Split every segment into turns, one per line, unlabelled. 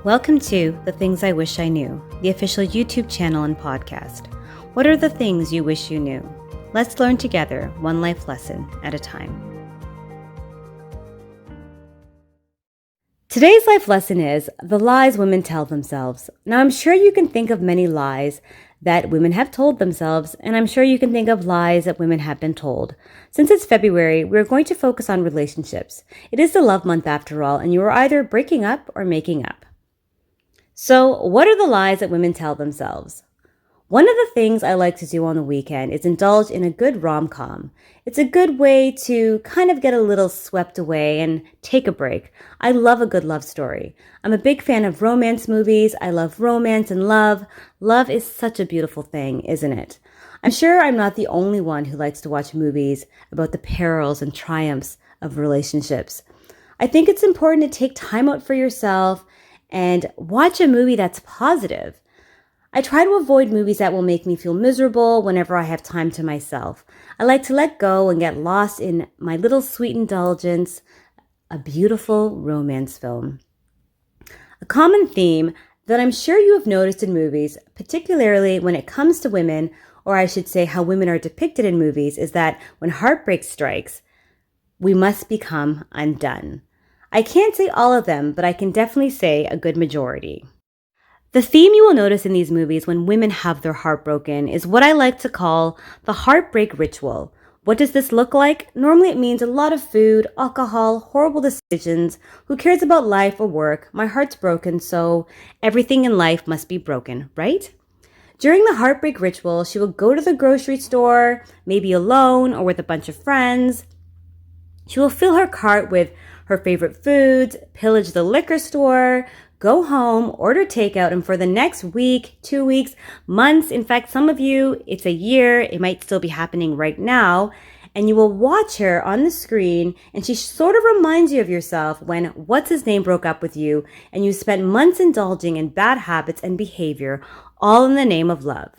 Welcome to The Things I Wish I Knew, the official YouTube channel and podcast. What are the things you wish you knew? Let's learn together, one life lesson at a time. Today's life lesson is the lies women tell themselves. Now, I'm sure you can think of many lies that women have told themselves, and I'm sure you can think of lies that women have been told. Since it's February, we're going to focus on relationships. It is the love month after all, and you are either breaking up or making up. So, what are the lies that women tell themselves? One of the things I like to do on the weekend is indulge in a good rom-com. It's a good way to kind of get a little swept away and take a break. I love a good love story. I'm a big fan of romance movies. I love romance and love. Love is such a beautiful thing, isn't it? I'm sure I'm not the only one who likes to watch movies about the perils and triumphs of relationships. I think it's important to take time out for yourself and watch a movie that's positive. I try to avoid movies that will make me feel miserable whenever I have time to myself. I like to let go and get lost in my little sweet indulgence, a beautiful romance film. A common theme that I'm sure you have noticed in movies, particularly when it comes to women, or I should say how women are depicted in movies, is that when heartbreak strikes, we must become undone. I can't say all of them, but I can definitely say a good majority. The theme you will notice in these movies when women have their heart broken is what I like to call the heartbreak ritual. What does this look like? Normally it means a lot of food, alcohol, horrible decisions. Who cares about life or work? My heart's broken, so everything in life must be broken, right? During the heartbreak ritual, she will go to the grocery store, maybe alone or with a bunch of friends. She will fill her cart with her favorite foods, pillage the liquor store, go home, order takeout, and for the next week, 2 weeks, months, in fact, some of you, it's a year, it might still be happening right now, and you will watch her on the screen, and she sort of reminds you of yourself when what's-his-name broke up with you, and you spent months indulging in bad habits and behavior, all in the name of love.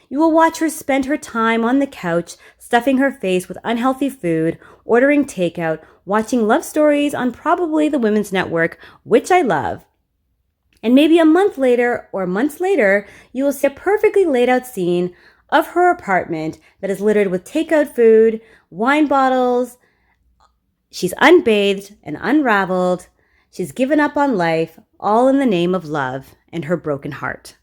You will watch her spend her time on the couch, stuffing her face with unhealthy food, ordering takeout, watching love stories on probably the Women's Network, which I love. And maybe a month later or months later, you will see a perfectly laid out scene of her apartment that is littered with takeout food, wine bottles. She's unbathed and unraveled. She's given up on life, all in the name of love and her broken heart.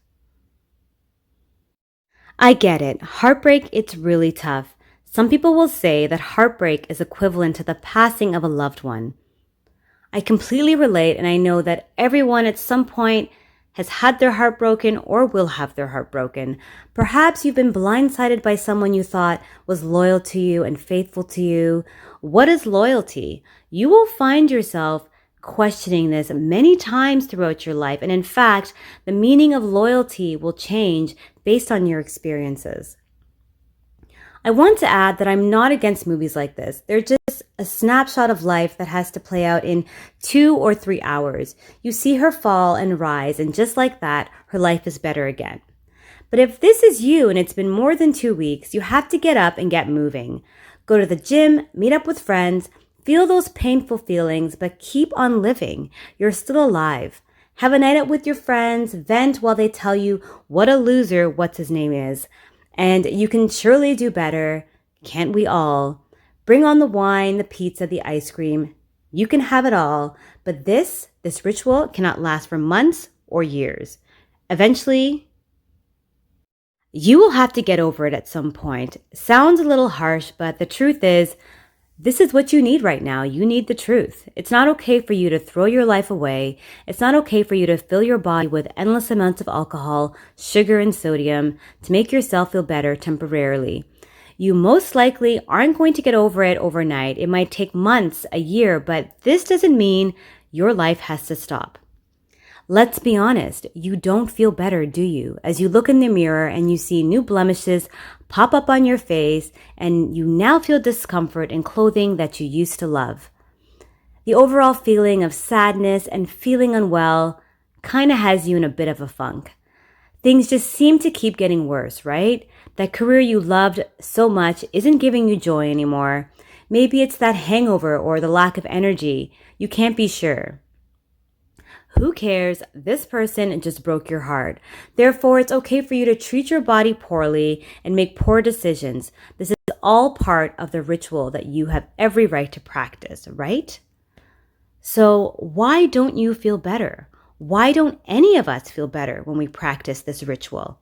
I get it. Heartbreak, it's really tough. Some people will say that heartbreak is equivalent to the passing of a loved one. I completely relate, and I know that everyone at some point has had their heart broken or will have their heart broken. Perhaps you've been blindsided by someone you thought was loyal to you and faithful to you. What is loyalty? You will find yourself questioning this many times throughout your life, and in fact, the meaning of loyalty will change based on your experiences. I want to add that I'm not against movies like this. They're just a snapshot of life that has to play out in 2 or 3 hours. You see her fall and rise, and just like that, her life is better again. But if this is you and it's been more than 2 weeks, you have to get up and get moving. Go to the gym, meet up with friends, feel those painful feelings, but keep on living. You're still alive. Have a night out with your friends, vent while they tell you what a loser what's-his-name is. And you can surely do better. Can't we all? Bring on the wine, the pizza, the ice cream. You can have it all. But this ritual cannot last for months or years. Eventually, you will have to get over it at some point. Sounds a little harsh, but the truth is, this is what you need right now. You need the truth. It's not okay for you to throw your life away. It's not okay for you to fill your body with endless amounts of alcohol, sugar, and sodium to make yourself feel better temporarily. You most likely aren't going to get over it overnight. It might take months, a year, but this doesn't mean your life has to stop. Let's be honest, you don't feel better, do you? As you look in the mirror and you see new blemishes pop up on your face and you now feel discomfort in clothing that you used to love. The overall feeling of sadness and feeling unwell kind of has you in a bit of a funk. Things just seem to keep getting worse, right? That career you loved so much isn't giving you joy anymore. Maybe it's that hangover or the lack of energy. You can't be sure. Who cares? This person just broke your heart. Therefore, it's okay for you to treat your body poorly and make poor decisions. This is all part of the ritual that you have every right to practice, right? So, why don't you feel better? Why don't any of us feel better when we practice this ritual?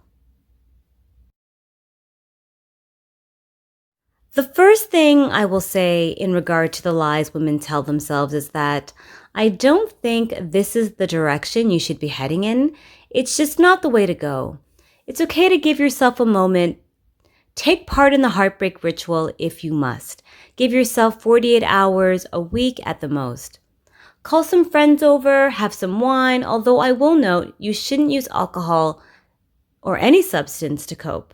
The first thing I will say in regard to the lies women tell themselves is that I don't think this is the direction you should be heading in. It's just not the way to go. It's okay to give yourself a moment. Take part in the heartbreak ritual if you must. Give yourself 48 hours a week at the most. Call some friends over, have some wine, although I will note you shouldn't use alcohol or any substance to cope.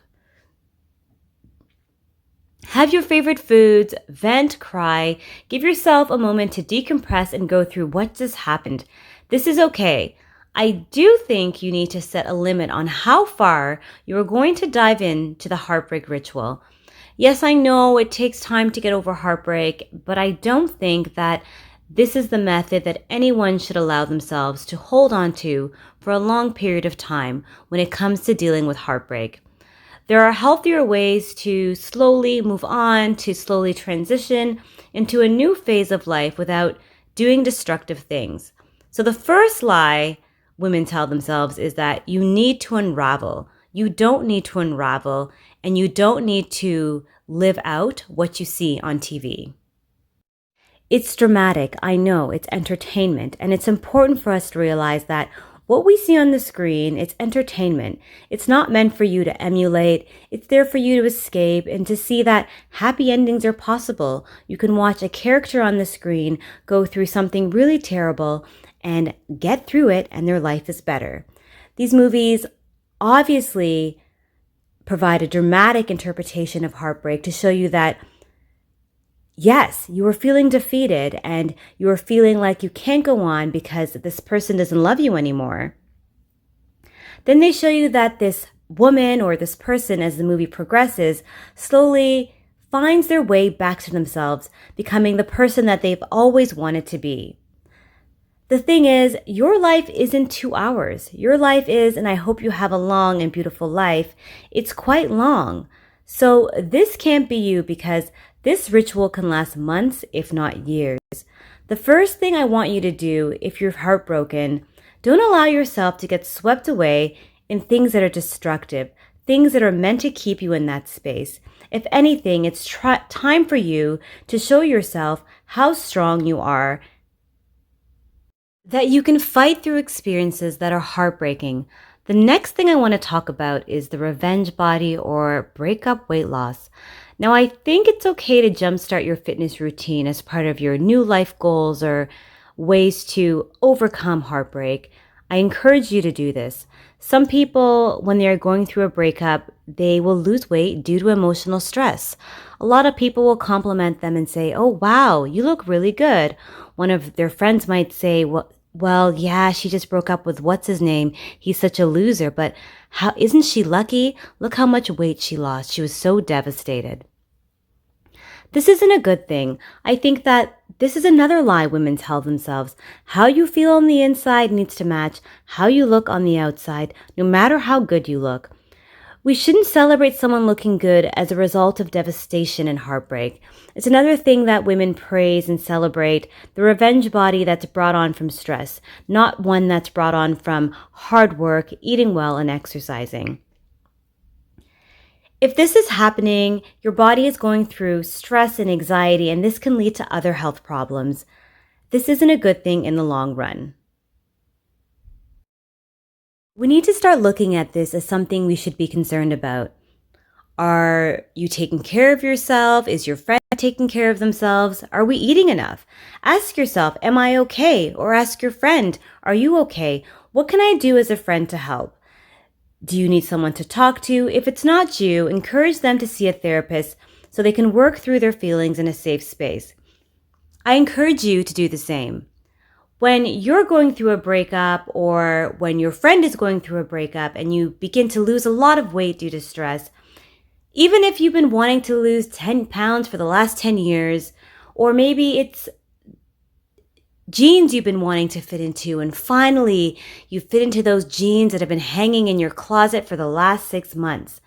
Have your favorite foods, vent, cry, give yourself a moment to decompress and go through what just happened. This is okay. I do think you need to set a limit on how far you are going to dive into the heartbreak ritual. Yes, I know it takes time to get over heartbreak, but I don't think that this is the method that anyone should allow themselves to hold on to for a long period of time when it comes to dealing with heartbreak. There are healthier ways to slowly move on, to slowly transition into a new phase of life without doing destructive things. So the first lie women tell themselves is that you need to unravel. You don't need to unravel, and you don't need to live out what you see on TV. It's dramatic, I know, it's entertainment, and it's important for us to realize that what we see on the screen, it's entertainment. It's not meant for you to emulate. It's there for you to escape and to see that happy endings are possible. You can watch a character on the screen go through something really terrible and get through it, and their life is better. These movies obviously provide a dramatic interpretation of heartbreak to show you that yes, you are feeling defeated and you are feeling like you can't go on because this person doesn't love you anymore. Then they show you that this woman or this person, as the movie progresses, slowly finds their way back to themselves, becoming the person that they've always wanted to be. The thing is, your life isn't 2 hours. Your life is, and I hope you have a long and beautiful life, it's quite long. So this can't be you because this ritual can last months, if not years. The first thing I want you to do if you're heartbroken, don't allow yourself to get swept away in things that are destructive, things that are meant to keep you in that space. If anything, it's time for you to show yourself how strong you are, that you can fight through experiences that are heartbreaking. The next thing I want to talk about is the revenge body or breakup weight loss. Now, I think it's okay to jumpstart your fitness routine as part of your new life goals or ways to overcome heartbreak. I encourage you to do this. Some people, when they are going through a breakup, they will lose weight due to emotional stress. A lot of people will compliment them and say, "Oh, wow, you look really good." One of their friends might say, well, yeah, she just broke up with what's his name. He's such a loser, but how isn't she lucky? Look how much weight she lost. She was so devastated. This isn't a good thing. I think that this is another lie women tell themselves. How you feel on the inside needs to match how you look on the outside, no matter how good you look. We shouldn't celebrate someone looking good as a result of devastation and heartbreak. It's another thing that women praise and celebrate, the revenge body that's brought on from stress, not one that's brought on from hard work, eating well, and exercising. If this is happening, your body is going through stress and anxiety, and this can lead to other health problems. This isn't a good thing in the long run. We need to start looking at this as something we should be concerned about. Are you taking care of yourself? Is your friend taking care of themselves? Are we eating enough? Ask yourself, am I okay? Or ask your friend, are you okay? What can I do as a friend to help? Do you need someone to talk to? If it's not you, encourage them to see a therapist so they can work through their feelings in a safe space. I encourage you to do the same. When you're going through a breakup or when your friend is going through a breakup and you begin to lose a lot of weight due to stress, even if you've been wanting to lose 10 pounds for the last 10 years, or maybe it's jeans you've been wanting to fit into, and finally you fit into those jeans that have been hanging in your closet for the last 6 months.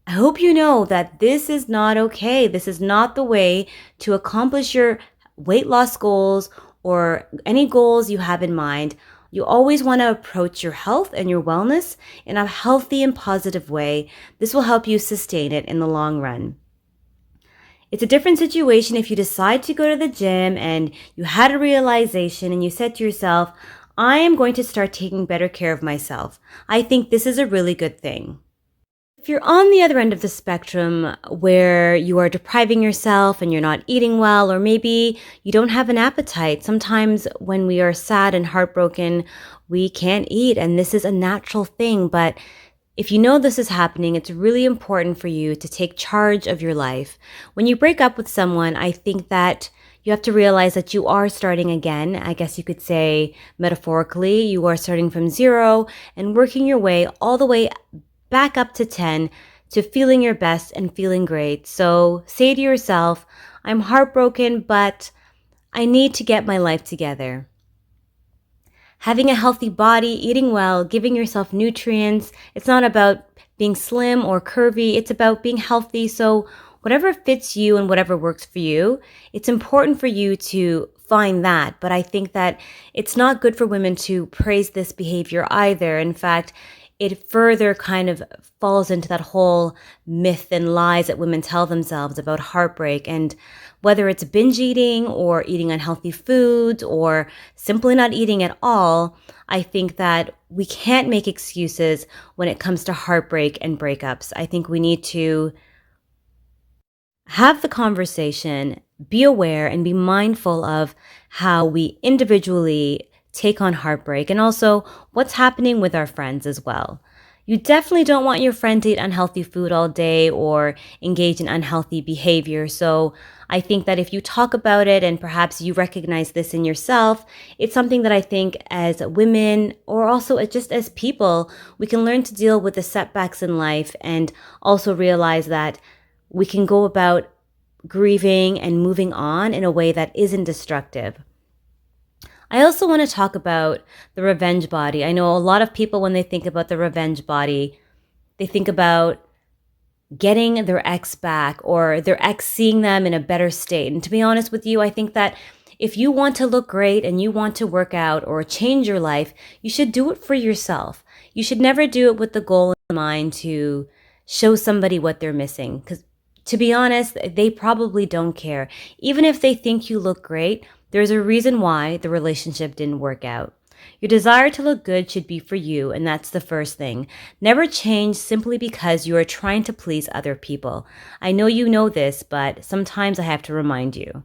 I hope you know that this is not okay. This is not the way to accomplish your weight loss goals or any goals you have in mind. You always want to approach your health and your wellness in a healthy and positive way. This will help you sustain it in the long run. It's a different situation if you decide to go to the gym and you had a realization and you said to yourself, I am going to start taking better care of myself. I think this is a really good thing. If you're on the other end of the spectrum where you are depriving yourself and you're not eating well, or maybe you don't have an appetite, sometimes when we are sad and heartbroken, we can't eat, and this is a natural thing. But if you know this is happening, it's really important for you to take charge of your life. When you break up with someone, I think that you have to realize that you are starting again. I guess you could say metaphorically, you are starting from 0 and working your way all the way back up to 10 to feeling your best and feeling great. So say to yourself, I'm heartbroken, but I need to get my life together. Having a healthy body, eating well, giving yourself nutrients. It's not about being slim or curvy. It's about being healthy. So whatever fits you and whatever works for you, it's important for you to find that. But I think that it's not good for women to praise this behavior either. In fact, it further kind of falls into that whole myth and lies that women tell themselves about heartbreak. And whether it's binge eating or eating unhealthy foods or simply not eating at all, I think that we can't make excuses when it comes to heartbreak and breakups. I think we need to have the conversation, be aware, and be mindful of how we individually take on heartbreak and also what's happening with our friends as well. You definitely don't want your friend to eat unhealthy food all day or engage in unhealthy behavior. So I think that if you talk about it and perhaps you recognize this in yourself, it's something that I think as women or also just as people, we can learn to deal with the setbacks in life and also realize that we can go about grieving and moving on in a way that isn't destructive. I also want to talk about the revenge body. I know a lot of people, when they think about the revenge body, they think about getting their ex back or their ex seeing them in a better state. And to be honest with you, I think that if you want to look great and you want to work out or change your life, you should do it for yourself. You should never do it with the goal in mind to show somebody what they're missing. Because to be honest, they probably don't care. Even if they think you look great, there's a reason why the relationship didn't work out. Your desire to look good should be for you, and that's the first thing. Never change simply because you are trying to please other people. I know you know this, but sometimes I have to remind you.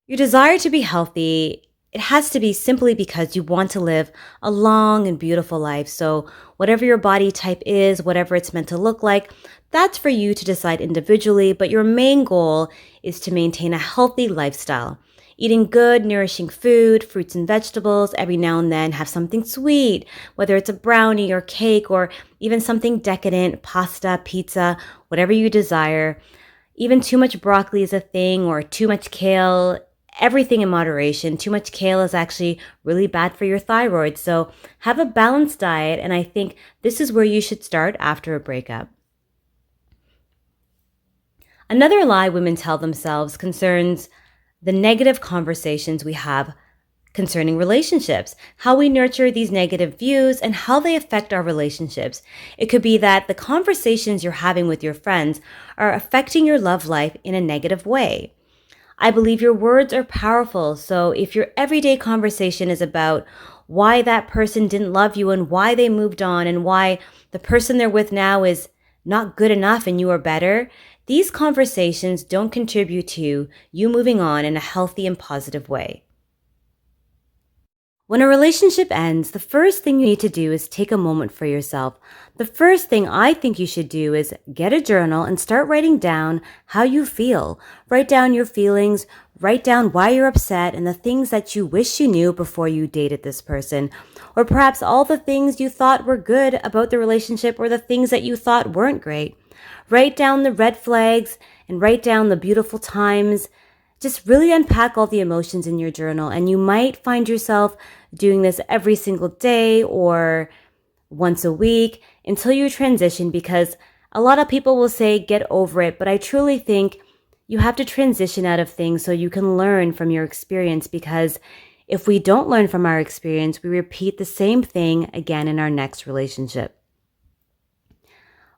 Your desire to be healthy, it has to be simply because you want to live a long and beautiful life. So whatever your body type is, whatever it's meant to look like, that's for you to decide individually, but your main goal is to maintain a healthy lifestyle. Eating good, nourishing food, fruits and vegetables, every now and then have something sweet, whether it's a brownie or cake or even something decadent, pasta, pizza, whatever you desire. Even too much broccoli is a thing or too much kale, everything in moderation. Too much kale is actually really bad for your thyroid. So have a balanced diet, and I think this is where you should start after a breakup. Another lie women tell themselves concerns the negative conversations we have concerning relationships, how we nurture these negative views and how they affect our relationships. It could be that the conversations you're having with your friends are affecting your love life in a negative way. I believe your words are powerful. So if your everyday conversation is about why that person didn't love you and why they moved on and why the person they're with now is not good enough and you are better, these conversations don't contribute to you moving on in a healthy and positive way. When a relationship ends, the first thing you need to do is take a moment for yourself. The first thing I think you should do is get a journal and start writing down how you feel. Write down your feelings, write down why you're upset and the things that you wish you knew before you dated this person. Or perhaps all the things you thought were good about the relationship or the things that you thought weren't great. Write down the red flags and write down the beautiful times. just really unpack all the emotions in your journal. And you might find yourself doing this every single day or once a week until you transition, because a lot of people will say, get over it. But I truly think you have to transition out of things so you can learn from your experience, because if we don't learn from our experience, we repeat the same thing again in our next relationship.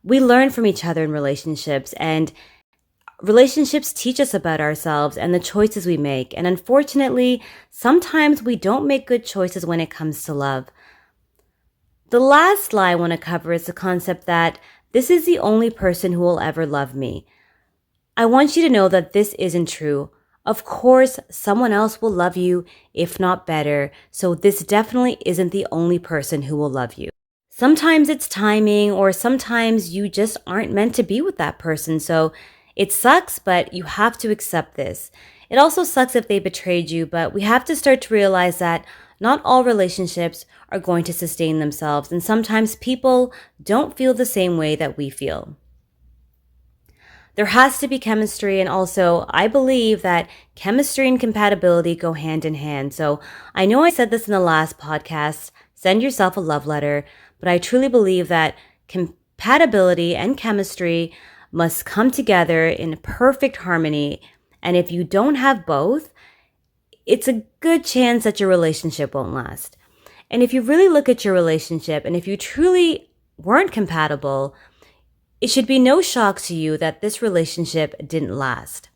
We learn from each other in relationships, and relationships teach us about ourselves and the choices we make. And unfortunately, sometimes we don't make good choices when it comes to love. The last lie I want to cover is the concept that this is the only person who will ever love me. I want you to know that this isn't true. Of course, someone else will love you, if not better, so this definitely isn't the only person who will love you. Sometimes it's timing, or sometimes you just aren't meant to be with that person, so it sucks, but you have to accept this. It also sucks if they betrayed you, but we have to start to realize that not all relationships are going to sustain themselves, and sometimes people don't feel the same way that we feel. There has to be chemistry, and also I believe that chemistry and compatibility go hand in hand. So I know I said this in the last podcast, send yourself a love letter, but I truly believe that compatibility and chemistry must come together in perfect harmony. And if you don't have both, it's a good chance that your relationship won't last. And if you really look at your relationship, and if you truly weren't compatible, it should be no shock to you that this relationship didn't last.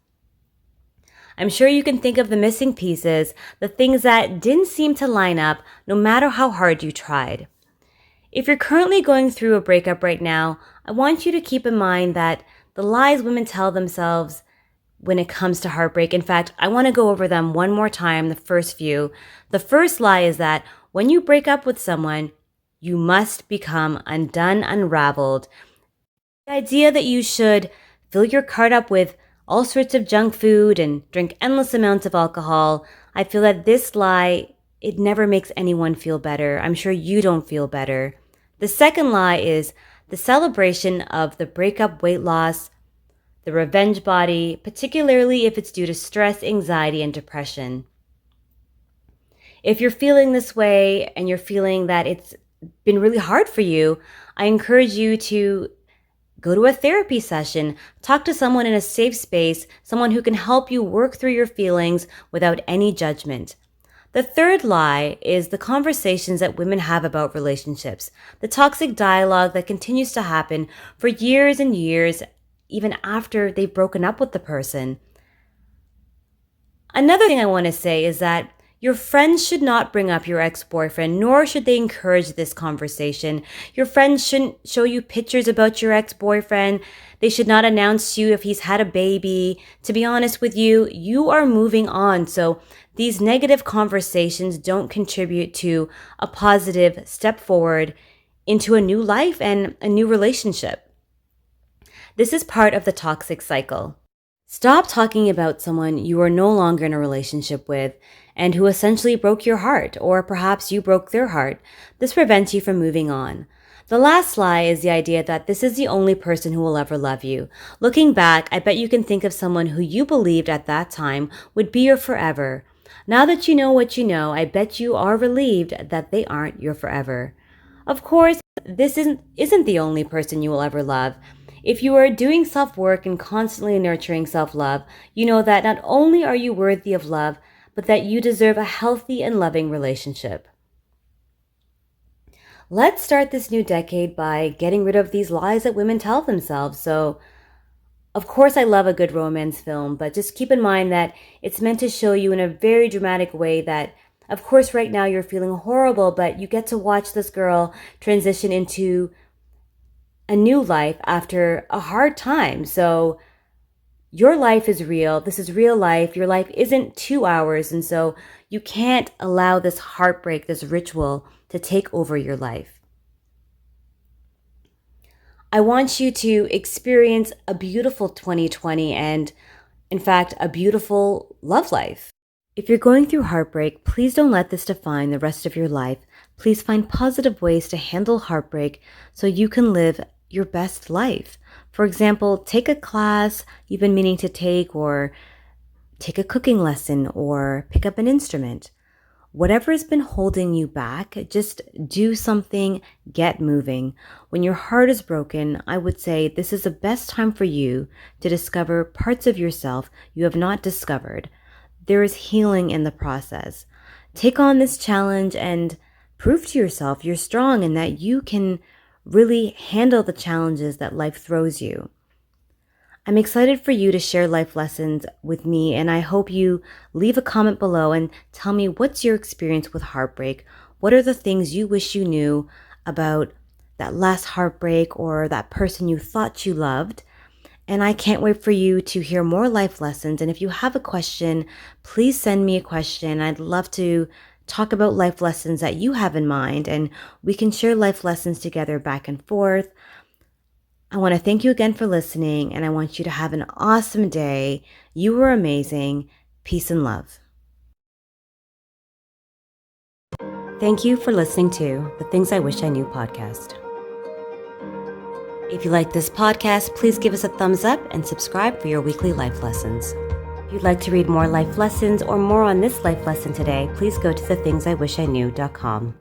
I'm sure you can think of the missing pieces, the things that didn't seem to line up, no matter how hard you tried. If you're currently going through a breakup right now, I want you to keep in mind that the lies women tell themselves when it comes to heartbreak. In fact, I want to go over them one more time, the first few. The first lie is that when you break up with someone, you must become undone, unraveled. The idea that you should fill your cart up with all sorts of junk food and drink endless amounts of alcohol, I feel that this lie, it never makes anyone feel better. I'm sure you don't feel better. The second lie is the celebration of the breakup weight loss, the revenge body, particularly if it's due to stress, anxiety, and depression. If you're feeling this way and you're feeling that it's been really hard for you, I encourage you to go to a therapy session, talk to someone in a safe space, someone who can help you work through your feelings without any judgment. The third lie is the conversations that women have about relationships, the toxic dialogue that continues to happen for years and years, even after they've broken up with the person. Another thing I want to say is that your friends should not bring up your ex-boyfriend, nor should they encourage this conversation. Your friends shouldn't show you pictures about your ex-boyfriend. They should not announce to you if he's had a baby. To be honest with you, you are moving on. So these negative conversations don't contribute to a positive step forward into a new life and a new relationship. This is part of the toxic cycle. Stop talking about someone you are no longer in a relationship with and who essentially broke your heart, or perhaps you broke their heart. This prevents you from moving on. The last lie is the idea that this is the only person who will ever love you. Looking back, I bet you can think of someone who you believed at that time would be your forever. Now that you know what you know, I bet you are relieved that they aren't your forever. Of course, this isn't the only person you will ever love. If you are doing self-work and constantly nurturing self-love, you know that not only are you worthy of love, but that you deserve a healthy and loving relationship. Let's start this new decade by getting rid of these lies that women tell themselves. So, of course, I love a good romance film, but just keep in mind that it's meant to show you in a very dramatic way that, of course, right now you're feeling horrible, but you get to watch this girl transition into a new life after a hard time. So your life is real. This is real life. Your life isn't 2 hours. And so you can't allow this heartbreak, this ritual, to take over your life. I want you to experience a beautiful 2020 and, in fact, a beautiful love life. If you're going through heartbreak, please don't let this define the rest of your life. Please find positive ways to handle heartbreak so you can live your best life. For example, take a class you've been meaning to take, or take a cooking lesson or pick up an instrument. Whatever has been holding you back, just do something, get moving. When your heart is broken, I would say this is the best time for you to discover parts of yourself you have not discovered. There is healing in the process. Take on this challenge and prove to yourself you're strong and that you can really handle the challenges that life throws you. I'm excited for you to share life lessons with me, and I hope you leave a comment below and tell me what's your experience with heartbreak. What are the things you wish you knew about that last heartbreak or that person you thought you loved? And I can't wait for you to hear more life lessons. And if you have a question, please send me a question. I'd love to talk about life lessons that you have in mind, and we can share life lessons together back and forth. I want to thank you again for listening, and I want you to have an awesome day. You were amazing. Peace and love. Thank you for listening to the Things I Wish I Knew podcast. If you like this podcast, please give us a thumbs up and subscribe for your weekly life lessons. If you'd like to read more life lessons or more on this life lesson today, please go to thethingsiwishiknew.com.